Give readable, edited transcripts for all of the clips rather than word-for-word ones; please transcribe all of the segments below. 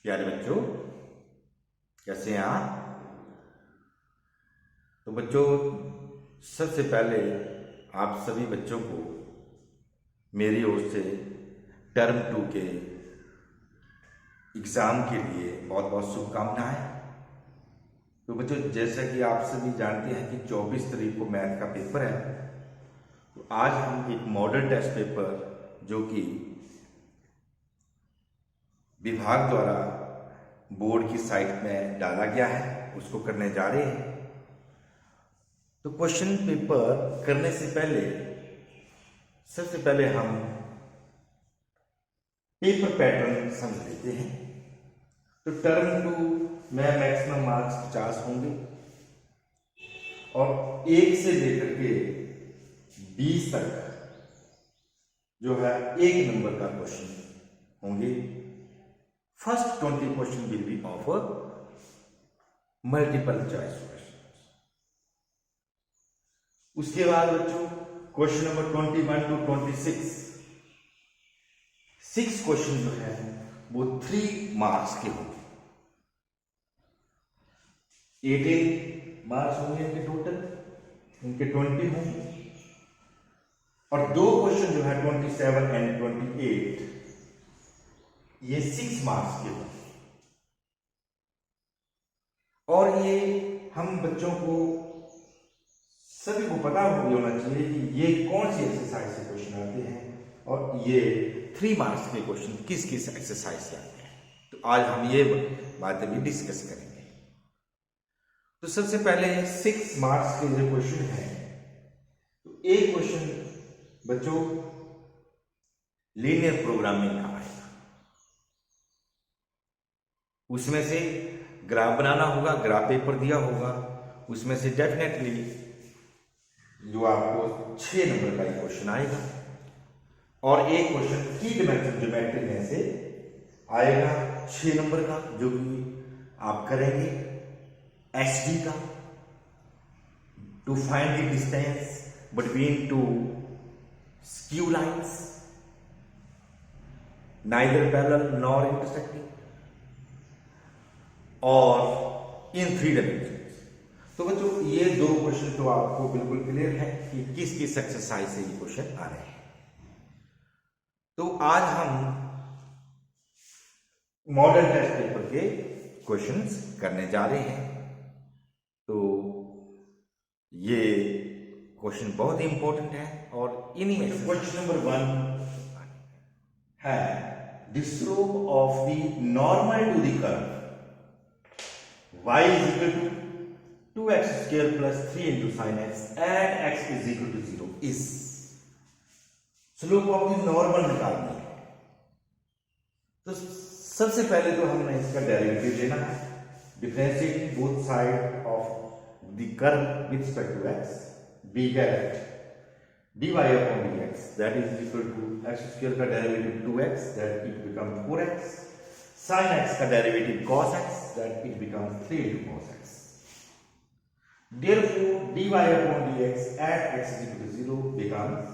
प्यारे बच्चों, कैसे हैं आप? तो बच्चों, सबसे पहले आप सभी बच्चों को मेरी ओर से टर्म 2 के एग्ज़ाम के लिए बहुत बहुत शुभकामनाएं। तो बच्चों, जैसा कि आप सभी जानते हैं कि 24 तारीख को मैथ का पेपर है। तो आज हम एक मॉडल टेस्ट पेपर जो कि विभाग द्वारा बोर्ड की साइट में डाला गया है उसको करने जा रहे हैं। तो क्वेश्चन पेपर करने से पहले सबसे पहले हम पेपर पैटर्न समझ लेते हैं। तो टर्म 2 में मैक्सिमम मार्क्स 50 होंगे और 1 से लेकर के 20 तक जो है 1 नंबर का क्वेश्चन होंगे। First 20 question will be of multiple choice question. उसके बाद बच्चों क्वेश्चन नंबर 21 to 26 6 क्वेश्चन जो है वो 3 मार्क्स के होंगे। 18 मार्क्स होंगे इनके टोटल, इनके 20 होंगे और 2 क्वेश्चन जो है 27 एंड 28 ये 6 मार्क्स के होंगे। और ये हम बच्चों को सभी को पता होना चाहिए कि ये कौन सी एक्सरसाइज से क्वेश्चन आते हैं और ये 3 मार्क्स के क्वेश्चन किस किस एक्सरसाइज से आते हैं। तो आज हम ये बातें भी डिस्कस करेंगे। तो सबसे पहले 6 मार्क्स के जो क्वेश्चन है, तो एक क्वेश्चन बच्चों लीनियर प्रोग्रामिंग का आएगा। उसमें से ग्राफ बनाना होगा, ग्राफ पेपर दिया होगा, उसमें से डेफिनेटली जो आपको 6 नंबर का क्वेश्चन आएगा। और एक क्वेश्चन की डिमेंशन ज्योमेट्री में से आएगा 6 नंबर का, जो कि आप करेंगे एचडी का, to find the distance between two skew lines neither parallel nor intersecting और इन 3 डायमेंशन। तो बच्चों ये 2 क्वेश्चन तो आपको बिल्कुल क्लियर है कि किस किस एक्सरसाइज से ये क्वेश्चन आ रहे हैं। तो आज हम मॉडल टेस्ट पेपर के क्वेश्चंस करने जा रहे हैं। तो ये क्वेश्चन बहुत ही इंपॉर्टेंट है और इन्हीं में क्वेश्चन नंबर 1 है the slope of the normal to the curve y is equal to 2x square plus 3 into sin x and x is equal to 0 is slope of the normal निकालनी है। तो सबसे पहले तो हमने इसका डेरिवेटिव लेना है, differentiate both side of the curve with respect to x, we get dy upon dx that is equal to x square का derivative 2x that it becomes 4x, sin x का derivative cos x that it becomes 3 into cos x. Therefore dy upon dx at x is equal to 0 becomes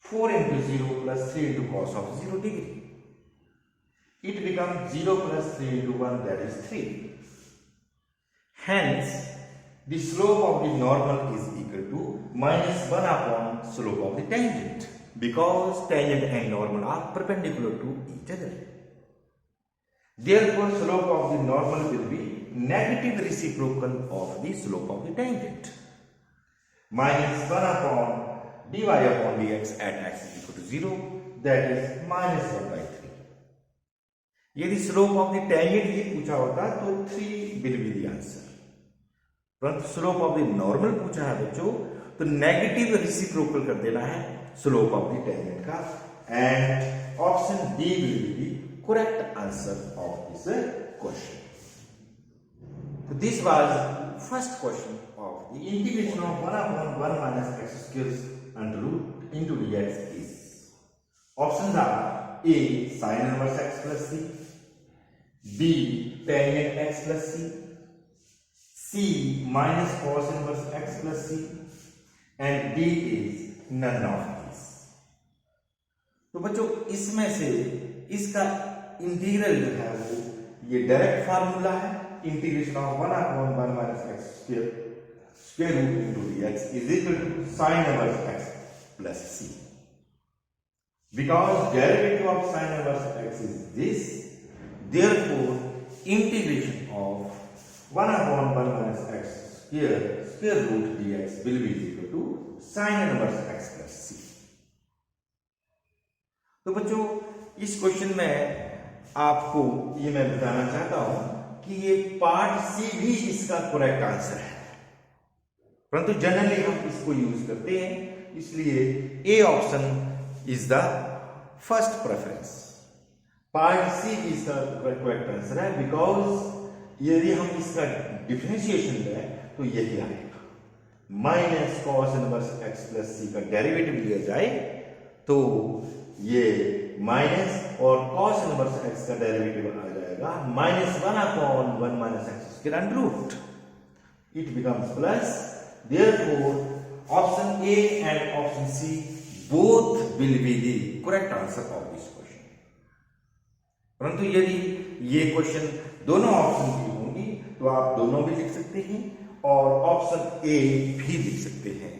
4 into 0 plus 3 into cos of 0 degree. It becomes 0 plus 3 into 1 that is 3. Hence the slope of the normal is equal to minus 1 upon slope of the tangent, because tangent and normal are perpendicular to each other. Therefore slope of the normal will be negative reciprocal of the slope of the tangent, minus 1 upon dy upon dx at x is equal to 0 that is minus 1 by 3. यदि slope of the tangent ही पूछा होता तो 3 will be the answer, परंतु slope of the normal पूछा है बच्चों तो negative reciprocal कर देना है स्लोप ऑफ द टेंजेंट का, and option D will be the correct answer of this question. So this was first question of the integration of 1 upon 1 minus x square under root into dx is. Options are A sin inverse x plus c, B tangent x plus c, C minus cos inverse x plus c, and D is none of these. तो बच्चों इसमें से इसका integral जो है वो ये direct formula है, integration of 1/1 minus x square root into dx is equal to sin inverse x plus c. Because derivative of sin inverse x is this, therefore integration of 1/1 minus x square root dx will be equal to sin inverse x plus c. तो बच्चों इस question में आपको ये मैं बताना चाहता हूं कि ये पार्ट सी भी इसका करेक्ट आंसर है, परंतु जनरली हम इसको यूज करते हैं, इसलिए A option is the first preference. Part C इसका करेक्ट आंसर है, बिकॉज यदि हम इसका डिफरेंशिएशन लें तो यही आएगा. Minus cos inverse X plus C का डेरिवेटिव लिया जाए तो ये माइनस और कॉस इनवर्स एक्स का डेरिवेटिव आ जाएगा -1/1 minus x square under root. It becomes plus. Therefore option A and option C both will be the correct answer of this question. परंतु यदि ये क्वेश्चन दोनों ऑप्शन की होंगी तो आप दोनों भी लिख सकते हैं और ऑप्शन ए भी लिख सकते हैं,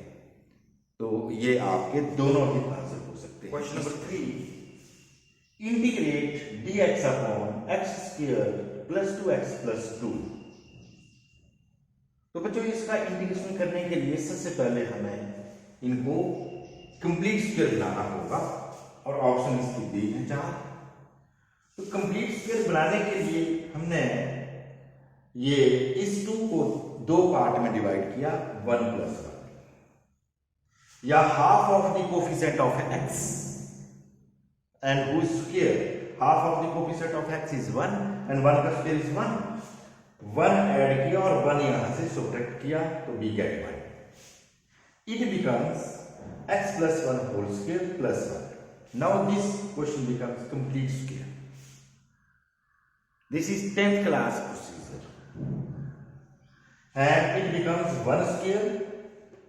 तो ये आपके दोनों ही आंसर हो सकते हैं. Question number 3, integrate dx upon x square plus 2x plus 2. तो बच्चों इसका इंटीग्रेशन करने के लिए सबसे पहले हमें इनको कंप्लीट स्क्वायर बनाना होगा और ऑप्शन इसकी दी है 4. तो कंप्लीट स्क्वायर बनाने के लिए हमने ये इस 2 को 2 पार्ट में डिवाइड किया, 1 + 1 या half of the coefficient of x and whose square, half of the coefficient of x is 1 and 1 का स्क्वायर इज 1. 1 ऐड किया और 1 यहां से सब्ट्रैक्ट किया तो we get 1. It becomes x plus 1 whole square plus 1. Now this question becomes complete square. This is 10th class procedure. And it becomes 1 square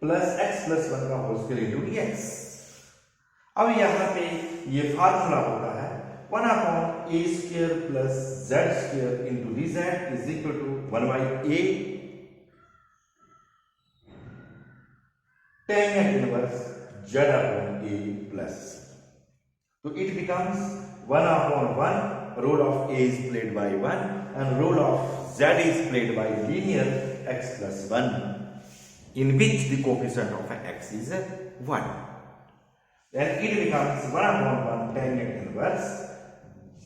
plus x plus 1 का whole square into dx. अब यहां पे ये formula होता है 1/a square plus z square into dz is equal to 1/a tan inverse z upon a plus c. So it becomes 1/1. Role of a is played by 1 and role of z is played by linear x plus 1, in which the coefficient of x is 1. Then it becomes 1/1 tan inverse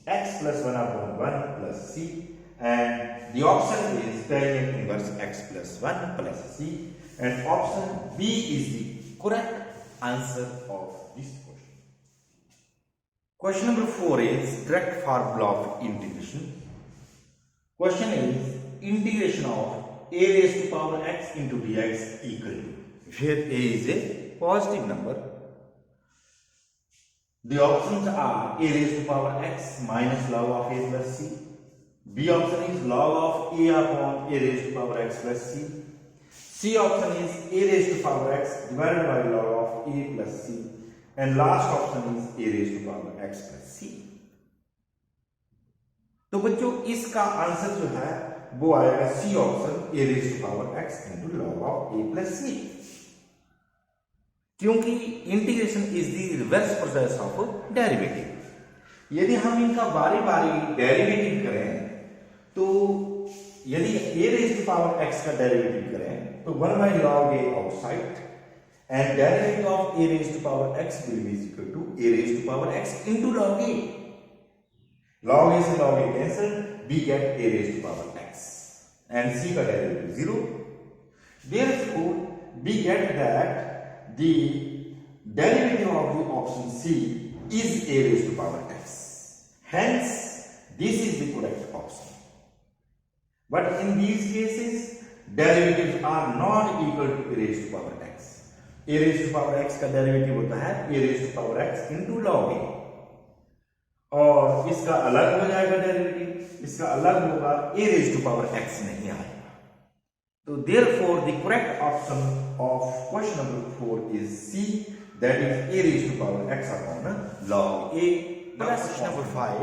x plus 1/1 plus c, and the option is tan inverse x plus 1 plus c, and option B is the correct answer of this question. Question number 4 is direct formula of integration. Question is integration of a raised to power x into dx equal to, where a is a positive number. The options are a raised to power x minus log of a plus c. B option is log of a upon a raised to power x plus c. C option is a raised to power x divided by log of a plus c. And last option is a raised to power x plus c. तो बच्चों इसका answer जो है वो आएगा C option, a raised to power x into log of a plus c. क्योंकि integration is the reverse process of derivative. यदि हम इनका बारी बारी डेरिवेटिव करें तो यदि a raised to power x का डेरिवेटिव करें तो 1/log a outside and derivative of a raised to power x will be equal to a raised to power x into log a. log a से log a cancel, we get a raised to power x and c का derivative 0. Therefore we get that the derivative of the option C is a raised to power x. Hence, this is the correct option. But in these cases, derivatives are not equal to a raised to power x. A raised to power x का derivative होता है a raised to power x into log a. और इसका अलग हो जाएगा derivative, इसका अलग होगा, a raised to power x नहीं आएगा. So therefore the correct option of question number 4 is C, that is a raised to power x upon log a. Now question number 5.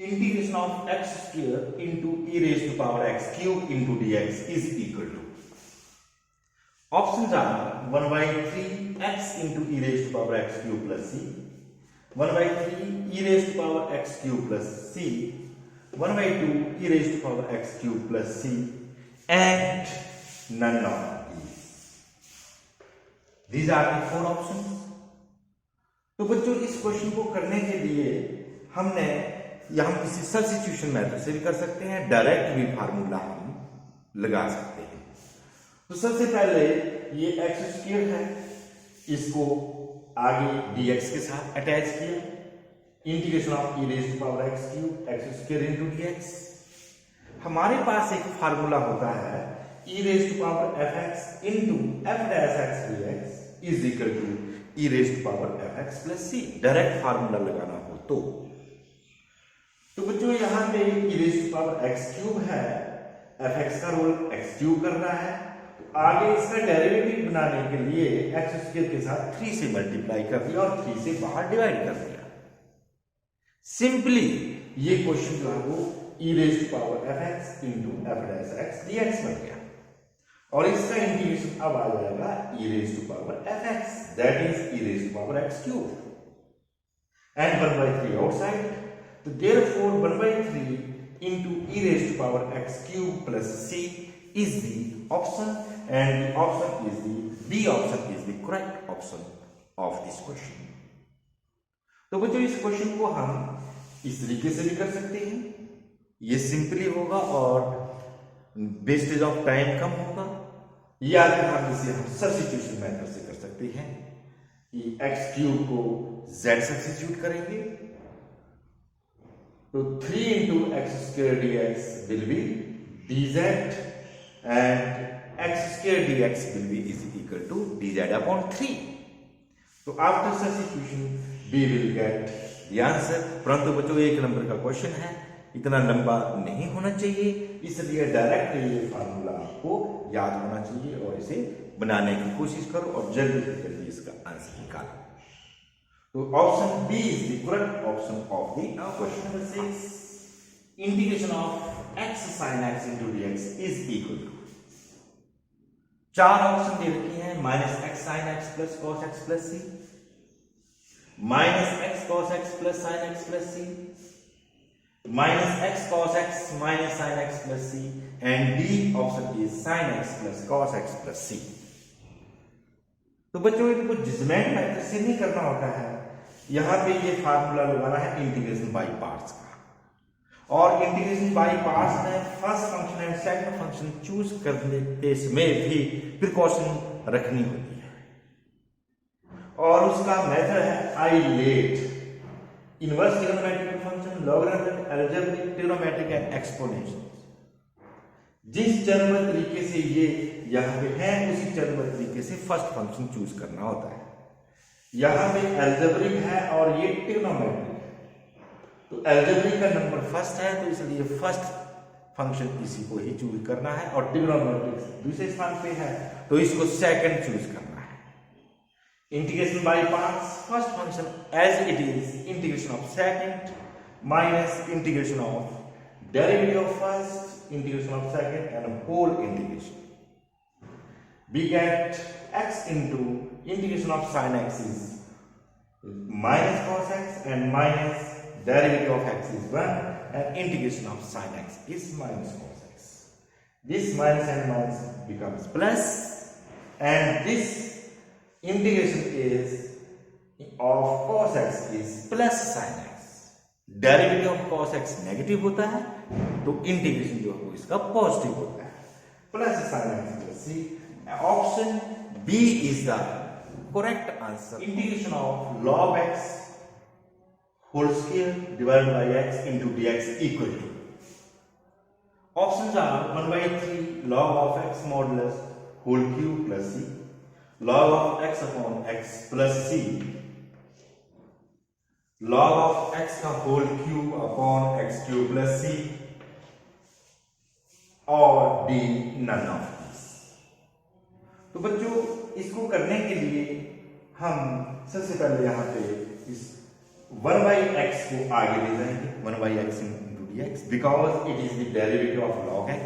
integration of x square into e raised to power x cube into dx is equal to. Options are 1 by 3 x into e raised to power x cube plus c, 1 by 3 e raised to power x cube plus c, 1 by 2 e raised to power x cube plus c, and none of these. These are the 4 options. तो बच्चों इस question को करने के लिए हमने या हम किसी सब्स्टिट्यूशन मेथड से भी कर सकते हैं, डायरेक्ट भी फार्मूला हम लगा सकते हैं। तो सबसे पहले ये एक्स स्क्वायर है, इसको आगे dx के साथ अटैच किया, integration of e raised to power x cube x square into dx। हमारे पास एक फार्मूला होता है e raised to power fx into f dash x dx is equal to e raised to power fx plus c। Direct formula लगाना हो तो बच्चों यहां पे e raised to power x cube है, fx का रोल x क्यूब कर रहा है, तो आगे इसका डेरिवेटिव बनाने के लिए x स्क्वायर के साथ 3 से मल्टीप्लाई कर दिया और 3 से बाहर डिवाइड कर दिया। सिंपली ये क्वेश्चन जो है वो e raised to power fx into f dash x dx बन गया और इसका इंटीग्रेशन अब आ जाएगा e raised to power fx, that is e raised to power x cube and 1 by 3 outside, तो therefore 1 by 3 into e raised to power x cube plus c is the option, and the option is the B option is the correct option of this question. तो बच्चों इस question को हम इस तरीके से भी कर सकते हैं, ये सिंपली होगा और वेस्टेज ऑफ टाइम कम होगा, या फिर हम इसे सब्स्टिट्यूशन मेथड से कर सकते हैं कि x क्यूब को z सब्स्टिट्यूट करेंगे, तो 3 into x square dx will be dz and x square dx will be is equal to dz upon 3. तो after substitution we will get the answer. परंतु बच्चों एक नंबर का क्वेश्चन है, इतना लंबा नहीं होना चाहिए, इसलिए डायरेक्ट ये फार्मूला आपको याद होना चाहिए और इसे बनाने की कोशिश करो और जल्दी से जल्दी इसका आंसर निकालो। तो option B is the correct option of the question number 6, integration of x sin x into dx is equal to, 4 option दे रखी हैं, minus X sine X plus cos X plus C, minus X cos X plus sine X plus C, minus X cos X minus sine X plus C, and D option is sine X plus cos X plus C. तो बच्चों इनको डिस्मेंट method से नहीं करना होता है, यहां पे ये फार्मूला लगाना है इंटीग्रेशन बाय पार्ट्स का, और इंटीग्रेशन बाय पार्ट्स में first function and second function choose करने के समय भी प्रिकॉशन रखनी होती है, और उसका मेथड है ILATE, inverse trigonometric function, logarithmic, algebraic, trigonometric and exponential. जिस चरम तरीके से ये यहाँ पे है उसी चरम तरीके से फर्स्ट फंक्शन चूज करना होता है। यहाँ पे अलजेब्रिक है और ये ट्रिग्नोमेट्रिक है, तो अलजेब्रिक का नंबर फर्स्ट है तो इसलिए फर्स्ट फंक्शन इसी को ही चूज करना है, और ट्रिग्नोमेट्रिक दूसरे स्थान पे है तो इसको सेकंड चूज करना है। Integration by parts, first function as it is integration of second minus integration of derivative of first integration of second and whole integration. We get x into integration of sin x is minus cos x and minus derivative of x is 1 and integration of sin x is minus cos x. This minus and minus becomes plus, and this integration is of cos x is plus sin x. Derivative of cos x negative होता है तो integration जो है इसका positive होता है, plus sin x plus c। Option B is the correct answer. Integration of log x whole square divided by x into dx equal to, options are 1 by 3 log of x modulus whole cube plus c, log of x upon x plus c, log of x का whole cube upon x cube plus c, और D none of this. तो बच्चों इसको करने के लिए हम सबसे पहले यहां पे इस 1 by x को आगे ले जाएंगे, 1 by x into dx because it is the derivative of log x।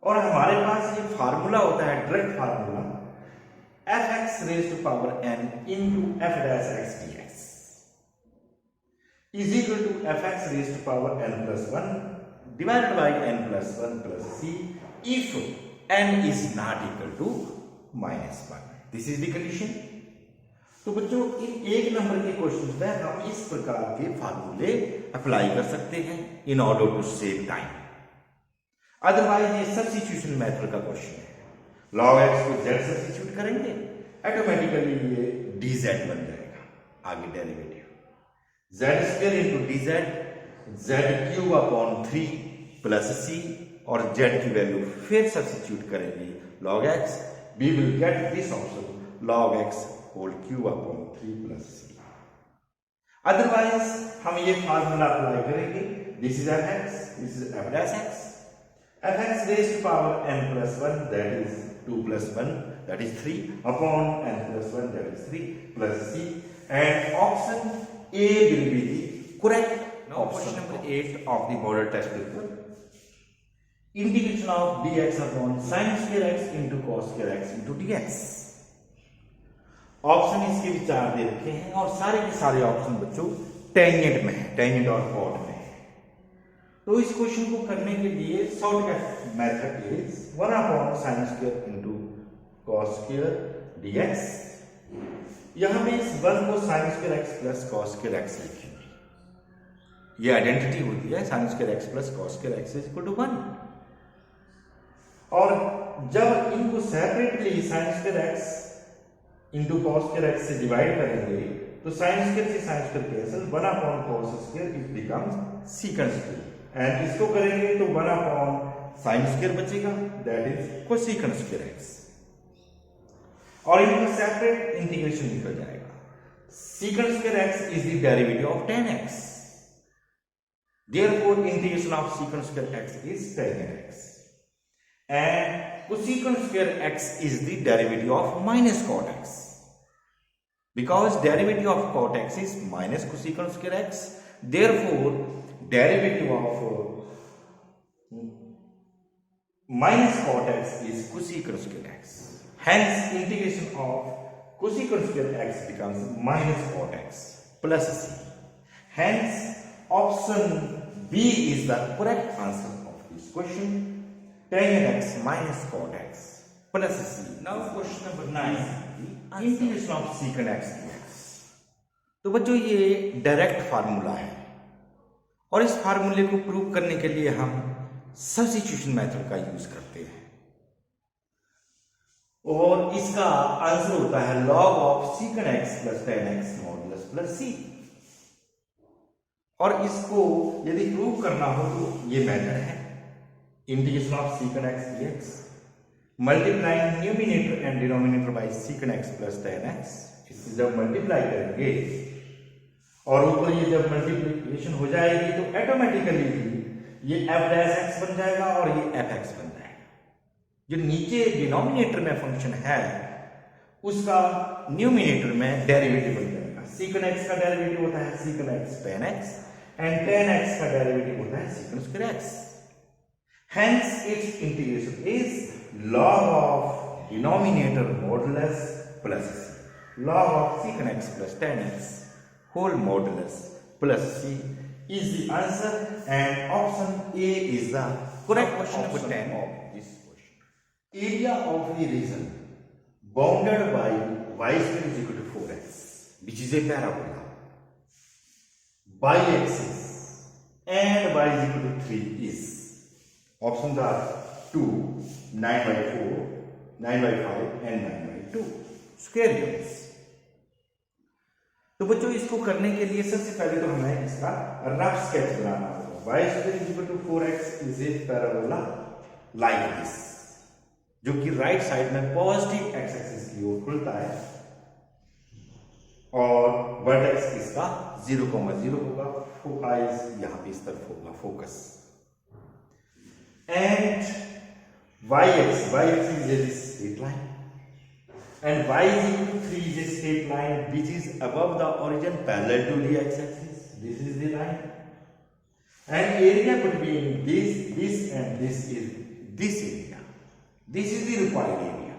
और हमारे पास ये फार्मूला होता है, direct formula fx raised to power n into f dash x dx is equal to fx raised to power n plus 1 divided by n plus 1 plus c if n is not equal to minus 1। This is the condition। तो बच्चों इन एक number के question में हम इस प्रकार के फार्मूले अप्लाई कर सकते हैं in order to save time. Otherwise ये सब्स्टिट्यूशन मेथड का क्वेश्चन है, log x को z सब्स्टिट्यूट करेंगे ऑटोमेटिकली ये dz बन जाएगा। आगे derivative z square into dz z cube upon 3 plus c और z की वैल्यू फिर सब्स्टिट्यूट करेंगे log x, we will get this option log x whole cube upon 3 plus c। Otherwise हम ये फार्मूला अप्लाई करेंगे, this is fx, this is f dash x, fx raised to power n plus 1 that is 2 plus 1 that is 3 upon n plus 1 that is 3 plus c, and option A will be the correct option number 8 of the model test paper। Integration of dx upon sin square x into cos square x into dx। Option इसके विचार दे रखे हैं और सारे के सारे option बच्चों tangent में है, टेंजेंट और कॉट में है। तो इस क्वेश्चन को करने के लिए shortcut method is 1 upon sin square into cos square dx। यहां में इस 1 को sin square x plus cos square x लिखेंगे। ये आइडेंटिटी होती है sin square x plus cos square x is equal to 1। और जब इनको separately sin square x into cos square x से डिवाइड करेंगे तो sin स्क्वायर से sin square cancel, 1 upon cos square it becomes secant square, and इसको करेंगे तो 1 अपॉन sin स्क्वायर बचेगा that is cosecant square x, और इनका सेपरेट इंटीग्रेशन निकल जाएगा। secant square x is the derivative of tan x, therefore integration of secant square x is tan x, and cosecant square x is the derivative of minus cot x, because derivative of cot x is minus cosecant square x, therefore derivative of minus cot x is cosecant square x, hence integration of cosecant square x becomes minus cot x plus c, hence option B is the correct answer of this question, tan x minus cot x plus c। Now question number 9, integration of secant x dx। तो बच्चों ये direct formula है और इस फार्मूले को prove करने के लिए हम सब्स्टिट्यूशन मेथड का यूज करते हैं, और इसका आंसर होता है log of secant x plus tan x modulus plus c। और इसको यदि प्रूव करना हो तो ये मेथड है, integration of secant x dx, multiplying numerator and denominator by secant x plus tan x। इससे जब मल्टीप्लाई करेंगे और ऊपर ये जब मल्टीप्लिकेशन हो जाएगी तो ऑटोमेटिकली ये f dash x बन जाएगा और ये fx बन जाएगा। जो नीचे डिनोमिनेटर में फंक्शन है उसका न्यूमिनेटर में डेरिवेटिव बन जाएगा। secant x का डेरिवेटिव होता है secant x tan x, and tan x का डेरिवेटिव होता है secant square x, hence its integration is log of denominator modulus plus c, log of secant x plus tan x whole modulus plus c is the answer, and option A is the correct question number 10 of this question। Area of the region bounded by y square is equal to 4x, which is a parabola, y-axis and y is equal to 3 is, options are 2, 9 by 4, 9 by 5 and 9 by 2 square units। तो बच्चों इसको करने के लिए सबसे पहले तो हमें इसका रफ स्केच बनाना होगा। y square is equal to 4x is a parabola like this, जो कि राइट साइड में पॉजिटिव एक्स एक्सिस की ओर खुलता है और वर्टेक्स इसका 0,0 होगा, फोकस यहां पे इस तरफ होगा, focus, and y axis is a straight line and y is equal to 3 is a straight line which is above the origin parallel to the x axis, this is the line, and area between this and this is this area. This is the required area.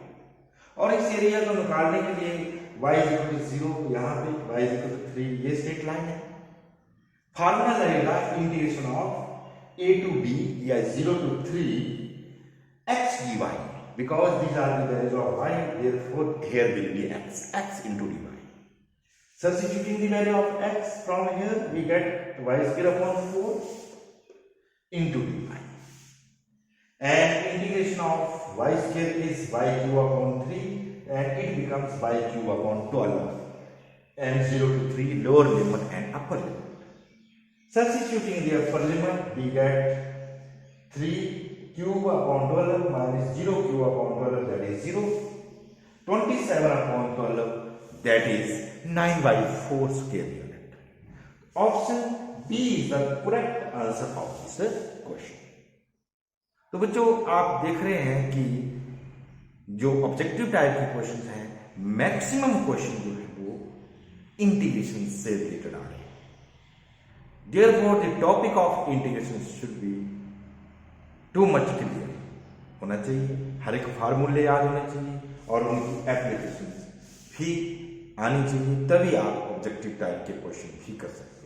और इस area को निकालने के लिए y equal to 0 यहाँ पे y equal to 3 ये straight line है. फार्मूला लगेगा integration of a to b या 0 to 3 x dy. Because these are the values of y, therefore here will be x into dy. Substituting the value of x from here, we get y square upon 4 into dy. And integration of y square is y cube upon 3 and it becomes y cube upon 12. And 0 to 3 lower limit and upper limit. Substituting the upper limit, we get 3 cube upon 12 minus 0 cube upon 12, that is 0. 27 upon 12, that is 9 by 4 square unit. Option B is the correct answer of this question. तो बच्चों आप देख रहे हैं कि जो objective type के question हैं, मैक्सिमम क्वेश्चन जो है वो इंटीग्रेशन से रिलेटेड आ रहे हैं. Therefore, the topic of integration should be too much clear होना चाहिए. हर एक फार्मूले याद होने चाहिए और उनकी एप्लीकेशन भी आनी चाहिए, तभी आप ऑब्जेक्टिव टाइप के क्वेश्चन भी कर सकते हैं.